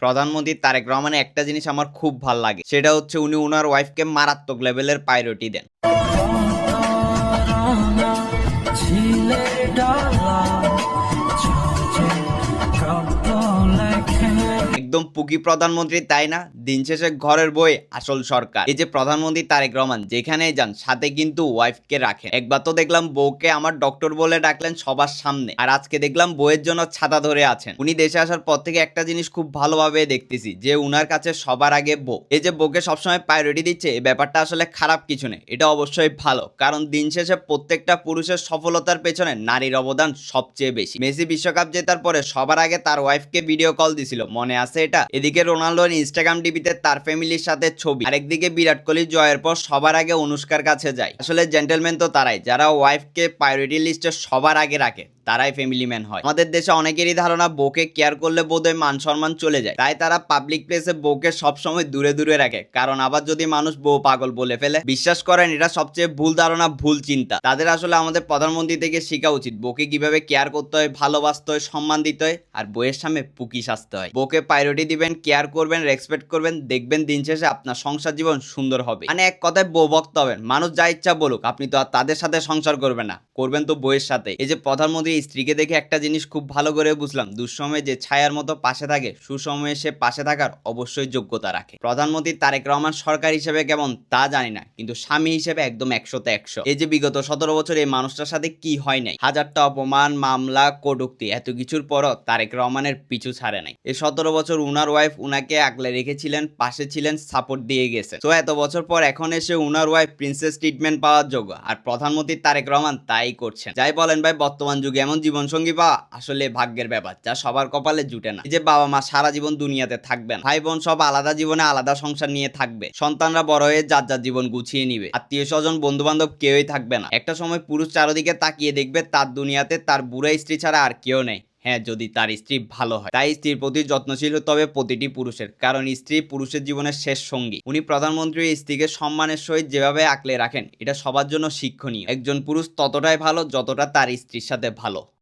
প্রধানমন্ত্রী তারেক রহমানের একটা জিনিস আমার খুব ভাল লাগে, সেটা হচ্ছে উনি উনার ওয়াইফকে মারাত্মক লেভেলের প্রায়োরিটি দেন। একদম পুকি প্রধানমন্ত্রী তাই না? দিন শেষে ঘরের বই আসল সরকার। এই যে প্রধানমন্ত্রী তারেক রহমান যেখানেই যান সাথে কিন্তু ওয়াইফকে রাখেন। একবার তো দেখলাম বউকে আমার ডক্টর বলে ডাকলেন সবার সামনে, আর আজকে দেখলাম বউয়ের জন্য ছাতা ধরে আছেন। উনি দেশে আসার পর থেকে একটা জিনিস খুব ভালোভাবে দেখতেছি যে উনার কাছে সবার আগে বউ। এই যে বউকে সবসময় প্রায়োরিটি দিচ্ছে, এই ব্যাপারটা আসলে খারাপ কিছু নেই, এটা অবশ্যই ভালো। কারণ দিন শেষে প্রত্যেকটা পুরুষের সফলতার পেছনে নারীর অবদান সবচেয়ে বেশি। মেসি বিশ্বকাপ জেতার পরে সবার আগে তার ওয়াইফকে ভিডিও কল দিছিল, মনে আছে এটা? এদিকে রোনাল্ডোর ইনস্টাগ্রাম টিভিতে তার ফ্যামিলির সাথে ছবি, আরেকদিকে বিরাট কোহলি জয়ের পর সবার আগে অনুষ্কার কাছে যায়। আসলে জেন্টলম্যান তো তারাই যারা ওয়াইফকে প্রায়োরিটি লিস্টে সবার আগে রাখে, তারাই ফ্যামিলি ম্যান হয়। আমাদের দেশে অনেকেরই ধারণা বউকে কেয়ার করলে বোধহয় মান সম্মান চলে যায়, তাই তারা পাবলিক প্লেসে বউকে সবসময় দূরে দূরে রাখে। কারণ আবার যদি মানুষ বউ পাগল বলে ফেলে, বিশ্বাস করেন এটা সবচেয়ে ভুল ধারণা, ভুল চিন্তা। তাদের আসলে আমাদের প্রধানমন্ত্রী থেকে শেখা উচিত বউকে কিভাবে কেয়ার করতে হয়, ভালোবাসতে হয়, সম্মান দিতে হয়, আর বউয়ের সামনে পুকি সাজতে হয়। বউকে প্রায়োরিটি দিবেন, কেয়ার করবেন, রেসপেক্ট করবেন, দেখবেন দিন শেষে আপনার সংসার জীবন সুন্দর হবে। মানে এক কথায় বউ ভক্ত হবেন। মানুষ যা ইচ্ছা বলুক, আপনি তো আর তাদের সাথে সংসার করবেন না, করবেন তো বউয়ের সাথে। এই যে প্রধানমন্ত্রী স্ত্রীকে দেখে একটা জিনিস খুব ভালো করে বুঝলাম, দুঃসময়ে যে ছায়ার মতো পাশে থাকে, সুসময়ে সে পাশে থাকার অবশ্যই যোগ্যতা রাখে। প্রধানমন্ত্রী তারেক রহমান সরকার হিসেবে কেমন তা জানি না, কিন্তু স্বামী হিসেবে একদম 100তে 100। এই যে বিগত 17 বছর এই মানুষটার সাথে কি হয় নাই, হাজারটা অপমান, মামলা, কটূক্তি, এত কিছুর পরও তারেক রহমানের পিছু ছাড়ে নাই। এই 17 বছর উনার ওয়াইফ উনাকে আগলে রেখেছিলেন, পাশে ছিলেন, সাপোর্ট দিয়ে গেছে। তো এত বছর পর এখন এসে উনার ওয়াইফ প্রিন্সেস ট্রিটমেন্ট পাওয়ার যোগ্য, আর প্রধানমন্ত্রী তারেক রহমান তাই করছেন। যাই বলেন ভাই, বর্তমান যুগে এমন জীবনসঙ্গী পাওয়া আসলে ভাগ্যের ব্যাপার, যা সবার কপালে জুটে না। এই যে বাবা মা সারা জীবন দুনিয়াতে থাকবেন, ভাই বোন সব আলাদা জীবনে আলাদা সংসার নিয়ে থাকবে, সন্তানরা বড় হয়ে যার যার জীবন গুছিয়ে নিবে, আত্মীয় স্বজন বন্ধু বান্ধব কেউই থাকবে না। একটা সময় পুরুষ চারদিকে তাকিয়ে দেখবে তার দুনিয়াতে তার বুড়া স্ত্রী ছাড়া আর কেউ নেই। হ্যাঁ, যদি তার স্ত্রী ভালো হয়। তাই স্ত্রীর প্রতি যত্নশীল হতে হবে প্রতিটি পুরুষের, কারণ স্ত্রী পুরুষের জীবনের শেষ সঙ্গী। উনি প্রধানমন্ত্রী স্ত্রীকে সম্মানের সহিত যেভাবে আঁকলে রাখেন, এটা সবার জন্য শিক্ষণীয়। একজন পুরুষ ততটাই ভালো যতটা তার স্ত্রীর সাথে ভালো।